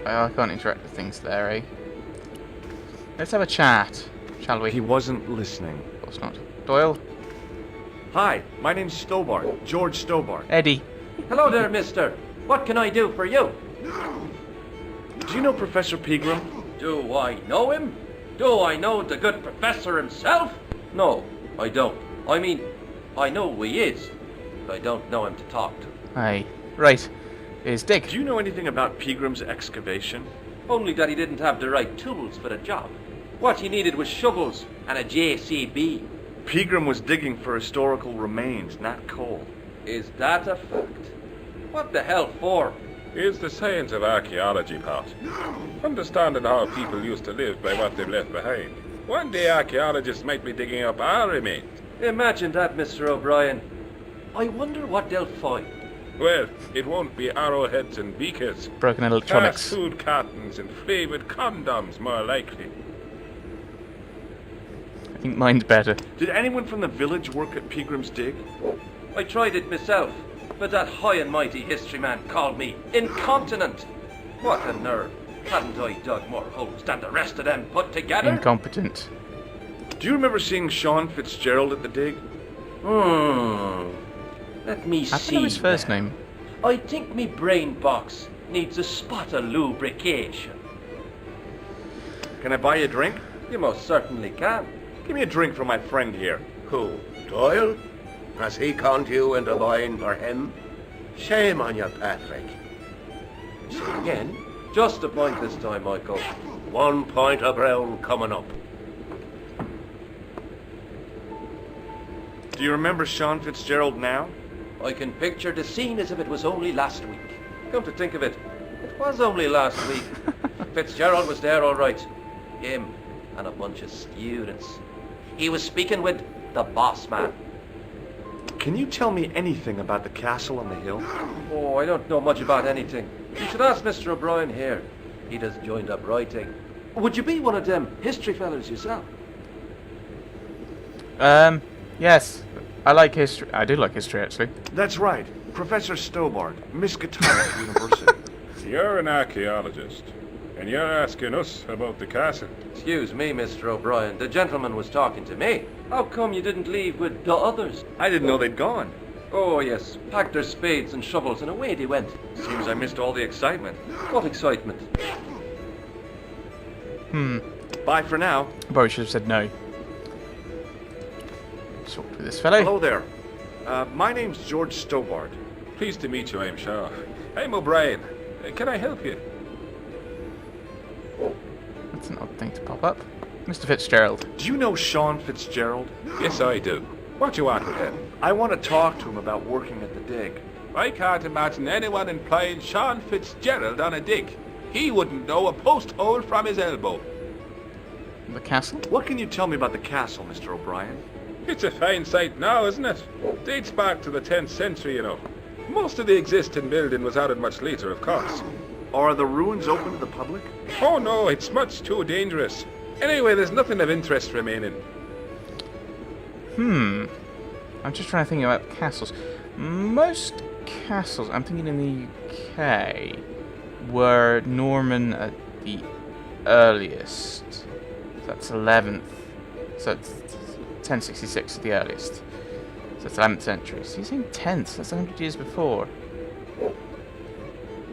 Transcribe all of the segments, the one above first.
I can't interact with things there, eh? Let's have a chat, shall we? He wasn't listening. Of course not. Doyle? Hi, my name's Stobart. George Stobart. Eddie? Hello there, mister. What can I do for you? Do you know Professor Pegram? Do I know him? Do I know the good professor himself? No, I don't. I mean, I know who he is, but I don't know him to talk to. Aye. Right. Here's Dick. Do you know anything about Pegram's excavation? Only that he didn't have the right tools for the job. What he needed was shovels and a JCB. Pegram was digging for historical remains, not coal. Is that a fact? What the hell for? It's the science of archaeology, Pat. Understanding how people used to live by what they've left behind. One day archaeologists might be digging up our remains. Imagine that, Mr. O'Brien. I wonder what they'll find. Well, it won't be arrowheads and beakers. Broken Fast electronics. food cartons and flavoured condoms, more likely. I think mine's better. Did anyone from the village work at Pegram's dig? I tried it myself, but that high and mighty history man called me incontinent. What a nerve. Hadn't I dug more holes than the rest of them put together? Incompetent. Do you remember seeing Sean Fitzgerald at the dig? Let me I see. don't know his first name. I think me brain box needs a spot of lubrication. Can I buy you a drink? You most certainly can. Give me a drink for my friend here. Who? Doyle? Has he conned you into buying for him? Shame on you, Patrick. Say again? Just a point this time, Michael. 1 point of brown coming up. Do you remember Sean Fitzgerald now? I can picture the scene as if it was only last week. Come to think of it, it was only last week. Fitzgerald was there all right. Him and a bunch of students. He was speaking with the boss man. Can you tell me anything about the castle on the hill? Oh, I don't know much about anything. You should ask Mr. O'Brien here. He does joined up writing. Would you be one of them history fellas yourself? Yes. I like history. I do like history, actually. That's right. Professor Stobart, Miskatonic University. You're an archaeologist, and you're asking us about the castle. Excuse me, Mr. O'Brien. The gentleman was talking to me. How come you didn't leave with the others? I didn't know they'd gone. Oh, yes. Packed their spades and shovels and away they went. Seems I missed all the excitement. What excitement? Bye for now. I probably should have said no. Talk with this fellow. Hello there. My name's George Stobart. Pleased to meet you, I'm sure. I'm O'Brien. Can I help you? That's an odd thing to pop up. Mr. Fitzgerald. Do you know Sean Fitzgerald? Yes, I do. What you want with him? I want to talk to him about working at the dig. I can't imagine anyone employing Sean Fitzgerald on a dig. He wouldn't know a post hole from his elbow. The castle? What can you tell me about the castle, Mr. O'Brien? It's a fine site now, isn't it? Dates back to the 10th century, you know. Most of the existing building was added much later, of course. Are the ruins open to the public? Oh no, it's much too dangerous. Anyway, there's nothing of interest remaining. I'm just trying to think about castles. Most castles, I'm thinking in the UK, were Norman at the earliest. So that's 11th. So it's 1066 at the earliest. So it's 11th century. So you're saying 10th? That's 100 years before.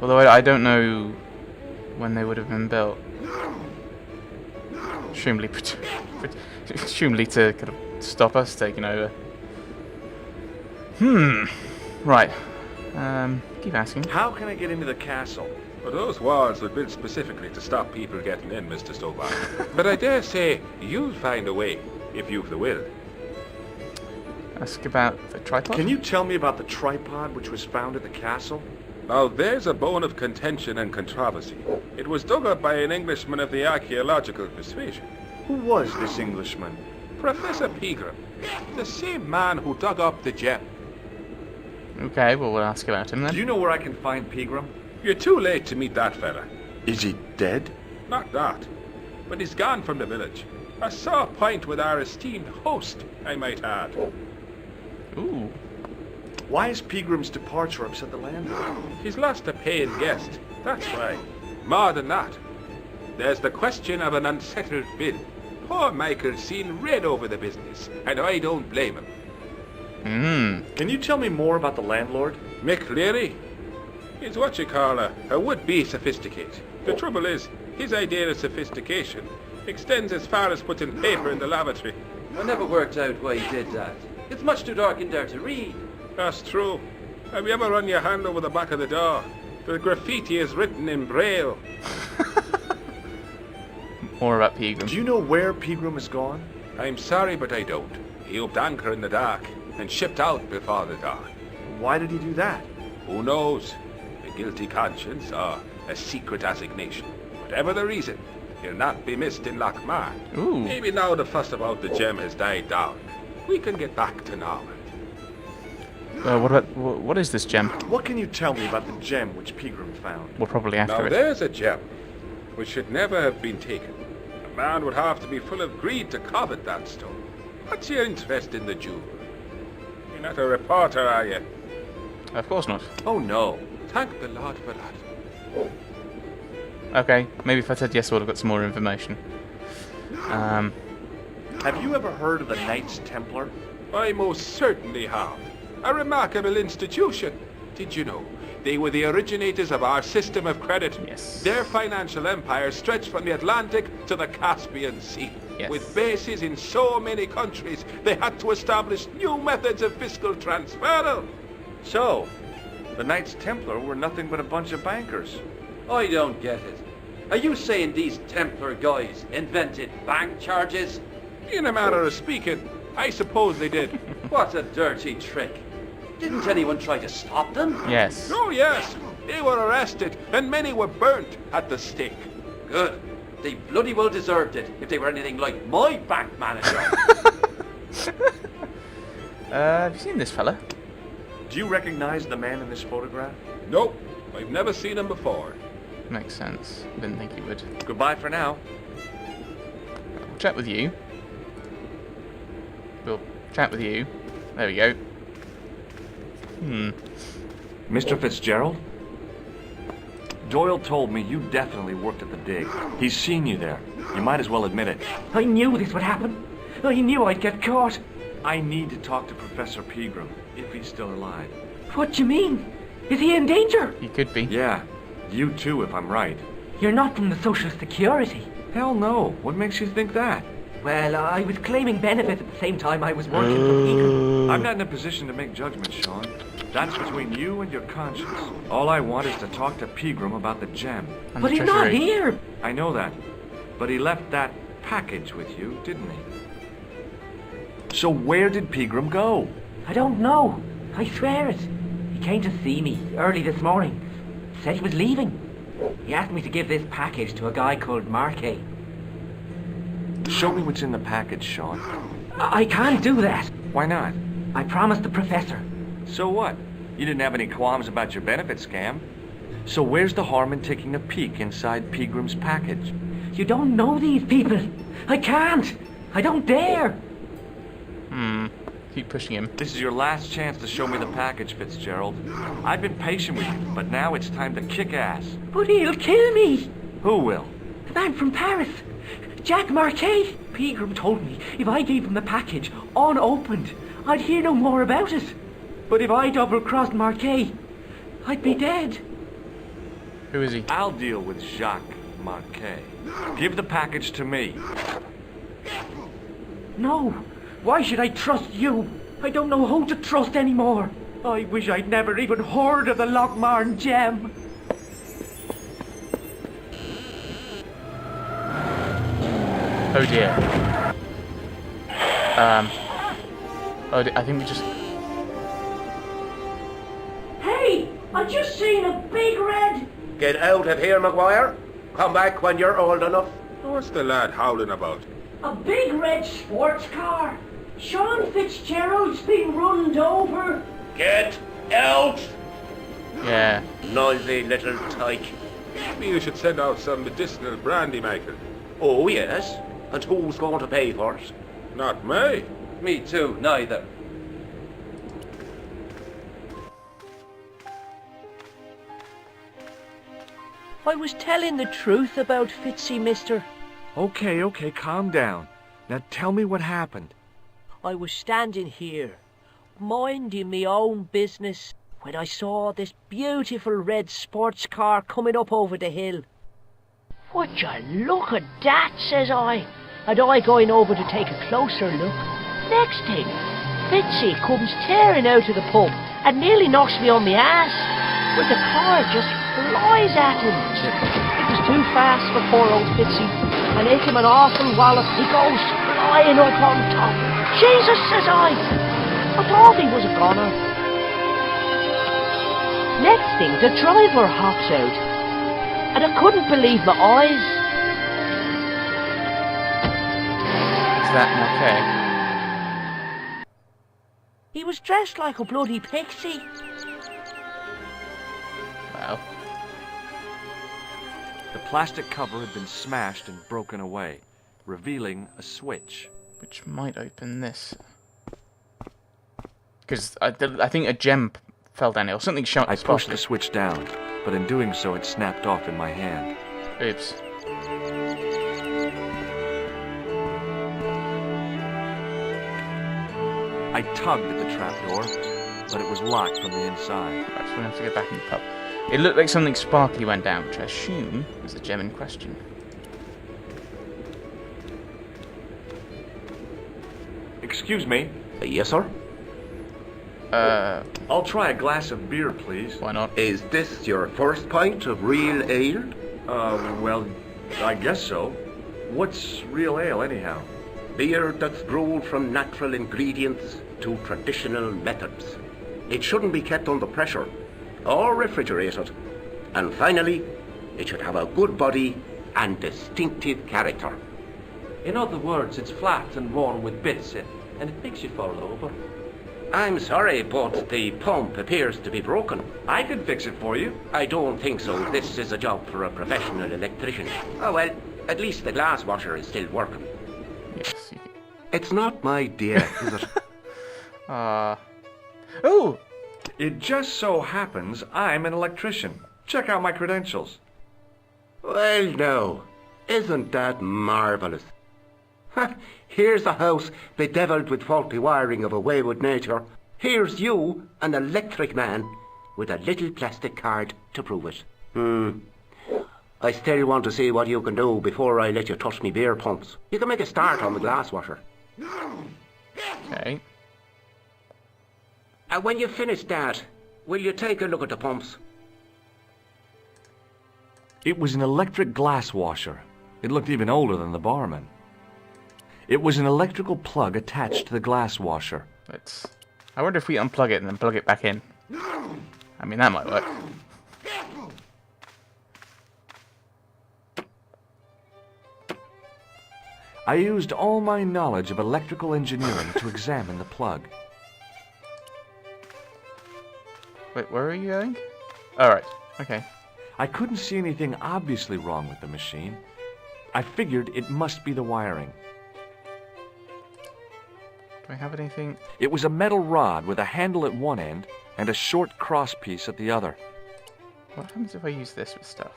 Although I don't know when they would have been built. Presumably to kind of stop us taking over. Right. Keep asking. How can I get into the castle? Well, those walls were built specifically to stop people getting in, Mr. Stobart. But I dare say you'll find a way, if you've the will. Ask about the tripod? Can you tell me about the tripod which was found at the castle? Now, there's a bone of contention and controversy. It was dug up by an Englishman of the archaeological persuasion. Who was this Englishman? Professor Pegram, the same man who dug up the gem. Okay, well, we'll ask about him then. Do you know where I can find Pegram? You're too late to meet that fella. Is he dead? Not that, but he's gone from the village. A sore point with our esteemed host, I might add. Ooh. Why has Pegram's departure upset the landlord? He's lost a paying guest, that's why. More than that, there's the question of an unsettled bill. Poor Michael's seen red over the business, and I don't blame him. Can you tell me more about the landlord? Mick Leary? He's what you call a would-be sophisticate. The trouble is, his idea of sophistication extends as far as putting paper in the lavatory. I never worked out why he did that. It's much too dark in there to read. That's true. Have you ever run your hand over the back of the door? The graffiti is written in Braille. More about Pegram. Do you know where Pegram is gone? I'm sorry, but I don't. He upped anchor in the dark and shipped out before the dawn. Why did he do that? Who knows? A guilty conscience or a secret assignation. Whatever the reason, he'll not be missed in Lochmar. Ooh. Maybe now the fuss about the gem has died down, we can get back to normal. What is this gem? What can you tell me about the gem which Pegram found? We're probably after Now it. there's a gem which should never have been taken. A man would have to be full of greed to covet that stone. What's your interest in the jewel? You're not a reporter, are you? Of course not. Oh no. Thank the Lord for that. Okay, maybe if I said yes, I would have got some more information. Have you ever heard of the Knights Templar? I most certainly have. A remarkable institution. Did you know? They were the originators of our system of credit. Yes. Their financial empire stretched from the Atlantic to the Caspian Sea. Yes. With bases in so many countries, they had to establish new methods of fiscal transfer. So, the Knights Templar were nothing but a bunch of bankers. I don't get it. Are you saying these Templar guys invented bank charges? In a manner of speaking, I suppose they did. What a dirty trick. Didn't anyone try to stop them? Yes. Oh yes, they were arrested and many were burnt at the stake. Good. They bloody well deserved it if they were anything like my bank manager. Have you seen this fella? Do you recognize the man in this photograph? Nope, I've never seen him before. Makes sense. Didn't think you would. Goodbye for now. We'll chat with you. We'll chat with you. There we go. Mr. Fitzgerald? Doyle told me you definitely worked at the dig. He's seen you there. You might as well admit it. I knew this would happen. I knew I'd get caught. I need to talk to Professor Pegram, if he's still alive. What do you mean? Is he in danger? You could be. Yeah, you too, if I'm right. You're not from the Social Security. Hell no. What makes you think that? Well, I was claiming benefits at the same time I was working for Pegram. I'm not in a position to make judgments, Sean. That's between you and your conscience. All I want is to talk to Pegram about the gem. And But the he's not treasury. here. I know that. But he left that package with you, didn't he? So where did Pegram go? I don't know. I swear it. He came to see me early this morning. Said he was leaving. He asked me to give this package to a guy called Marquet. Show me what's in the package, Sean. I can't do that. Why not? I promised the professor. So what? You didn't have any qualms about your benefit scam. So where's the harm in taking a peek inside Pegram's package? You don't know these people. I can't. I don't dare. Keep pushing him. This is your last chance to show me the package, Fitzgerald. I've been patient with you, but now it's time to kick ass. But he'll kill me. Who will? The man from Paris. Jack Marquet. Pegram told me if I gave him the package unopened, I'd hear no more about it. But if I double-crossed Marquet, I'd be dead. Who is he? I'll deal with Jacques Marquet. Give the package to me. No. Why should I trust you? I don't know who to trust anymore. I wish I'd never even heard of the Lochmarn gem. Oh dear. I think we just... Hey! I just seen a big red... Get out of here, Maguire. Come back when you're old enough. What's the lad howling about? A big red sports car. Sean Fitzgerald's been runned over. Get out! Yeah. Noisy little tyke. Maybe you should send out some medicinal brandy, Michael. Oh, yes. And who's going to pay for it? Not me. Me too, neither. I was telling the truth about Fitzy, mister. Okay, calm down. Now tell me what happened. I was standing here, minding me own business, when I saw this beautiful red sports car coming up over the hill. Would you look at that, says I, and I going over to take a closer look. Next thing, Fitzy comes tearing out of the pub and nearly knocks me on my ass, but the car just flies at him. It was too fast for poor old Fitzy, and hit him an awful wallop. He goes flying up on top. Jesus, says I thought he was a goner. Next thing, the driver hops out, and I couldn't believe my eyes. Is that okay? He was dressed like a bloody pixie. Well, The plastic cover had been smashed and broken away, revealing a switch. which might open this. Because I think a gem fell down here, or something shot. I pushed the switch down, but in doing so it snapped off in my hand. Oops. I tugged at the trapdoor, but it was locked from the inside. Right, so we have to go back in the pub. It looked like something sparkly went down, which I assume is the gem in question. Excuse me. Yes, sir? I'll try a glass of beer, please. Why not? Is this your first pint of real ale? Well, I guess so. What's real ale, anyhow? Beer that's brewed from natural ingredients to traditional methods. It shouldn't be kept under pressure or refrigerated. And finally, it should have a good body and distinctive character. In other words, it's flat and worn with bits in, and it makes you fall over. I'm sorry, but the pump appears to be broken. I can fix it for you. I don't think so. This is a job for a professional electrician. Oh well, at least the glass washer is still working. Yes. It's not my dear, is it? Oh! It just so happens I'm an electrician. Check out my credentials. Well, no. Isn't that marvellous? Ha! Here's a house bedevilled with faulty wiring of a wayward nature. Here's you, an electric man, with a little plastic card to prove it. I still want to see what you can do before I let you touch me beer pumps. You can make a start on the glass washer. Okay. And when you finish that, will you take a look at the pumps? It was an electric glass washer. It looked even older than the barman. It was an electrical plug attached to the glass washer. I wonder if we unplug it and then plug it back in. I mean, that might work. I used all my knowledge of electrical engineering to examine the plug. Wait, where are you going? Alright, okay. I couldn't see anything obviously wrong with the machine. I figured it must be the wiring. Do I have anything? It was a metal rod with a handle at one end and a short cross piece at the other. What happens if I use this with stuff?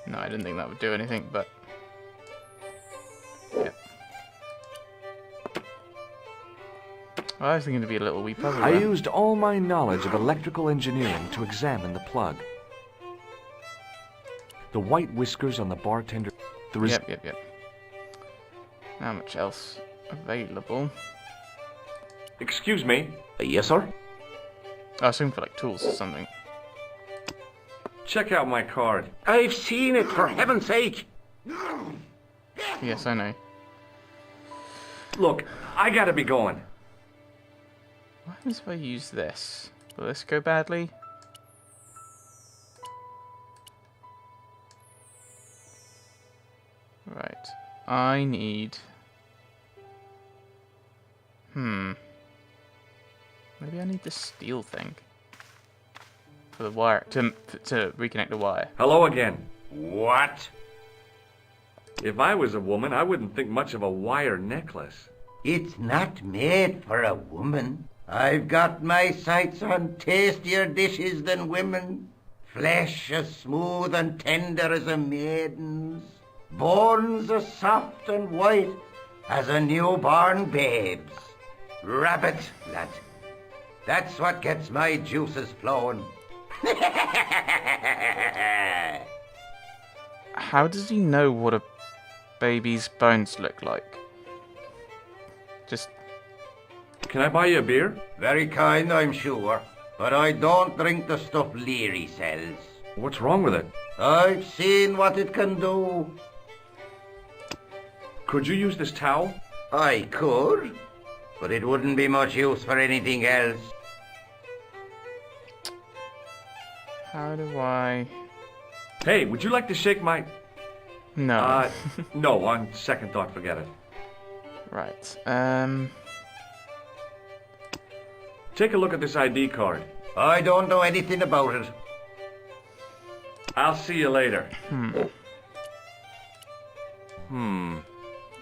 No, I didn't think that would do anything, but... yeah. Well, I was thinking it'd be a little wee puzzle. I then. used all my knowledge of electrical engineering to examine the plug. The white whiskers on the bartender... Yep. How much else available? Excuse me. Yes, sir? Oh, I was looking for like tools or something. Check out my card. I've seen it, for heaven's sake! Yes, I know. Look, I gotta be going. What happens if I use this? Will this go badly? Right. I need... Maybe I need the steel thing. For the wire, to reconnect the wire. Hello again. What? If I was a woman, I wouldn't think much of a wire necklace. It's not made for a woman. I've got my sights on tastier dishes than women. Flesh as smooth and tender as a maiden's. Bones as soft and white as a newborn babe's. Rabbit, lad. That's what gets my juices flowing. How does he know what a baby's bones look like? Just... Can I buy you a beer? Very kind, I'm sure. But I don't drink the stuff Leary sells. What's wrong with it? I've seen what it can do. Could you use this towel? I could, but it wouldn't be much use for anything else. How do I... Hey, would you like to shake my... No. No, on second thought, forget it. Right, Take a look at this ID card. I don't know anything about it. I'll see you later.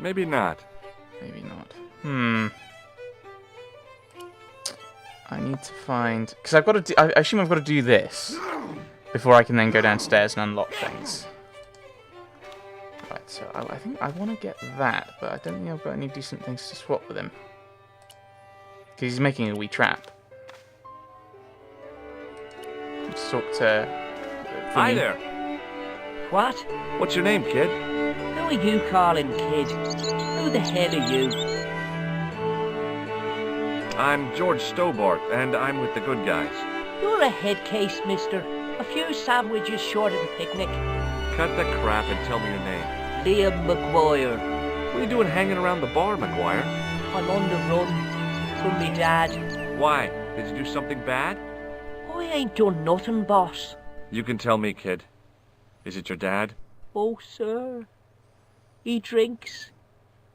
Maybe not. Maybe not. I need to find... Because I've got to do... I assume I've got to do this before I can then go downstairs and unlock things. Right, so I think I want to get that, but I don't think I've got any decent things to swap with him. Because he's making a wee trap. Let's talk to... Hi there. What? What's your name, kid? Who are you calling kid? Who the hell are you? I'm George Stobart, and I'm with the good guys. You're a head case, mister. A few sandwiches short of the picnic. Cut the crap and tell me your name. Liam McGuire. What are you doing hanging around the bar, McGuire? I'm on the run from me dad. Why? Did you do something bad? I ain't done nothing, boss. You can tell me, kid. Is it your dad? Oh, sir. He drinks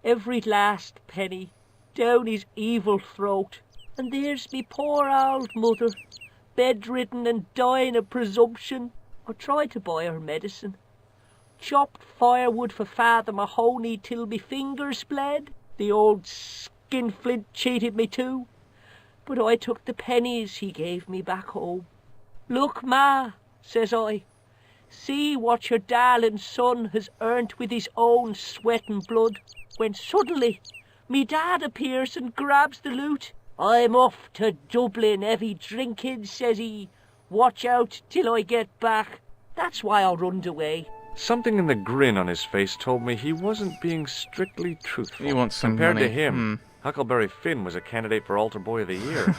every last penny down his evil throat. And there's me poor old mother, bedridden and dying of presumption. I tried to buy her medicine. Chopped firewood for Father Mahoney till me fingers bled. The old skinflint cheated me too. But I took the pennies he gave me back home. Look, Ma, says I. See what your darling son has earned with his own sweat and blood. When suddenly, me dad appears and grabs the loot. I'm off to Dublin, heavy drinking, says he. Watch out till I get back. That's why I runned away. Something in the grin on his face told me he wasn't being strictly truthful. He wants some Compared money. to him, Huckleberry Finn was a candidate for Altar Boy of the Year.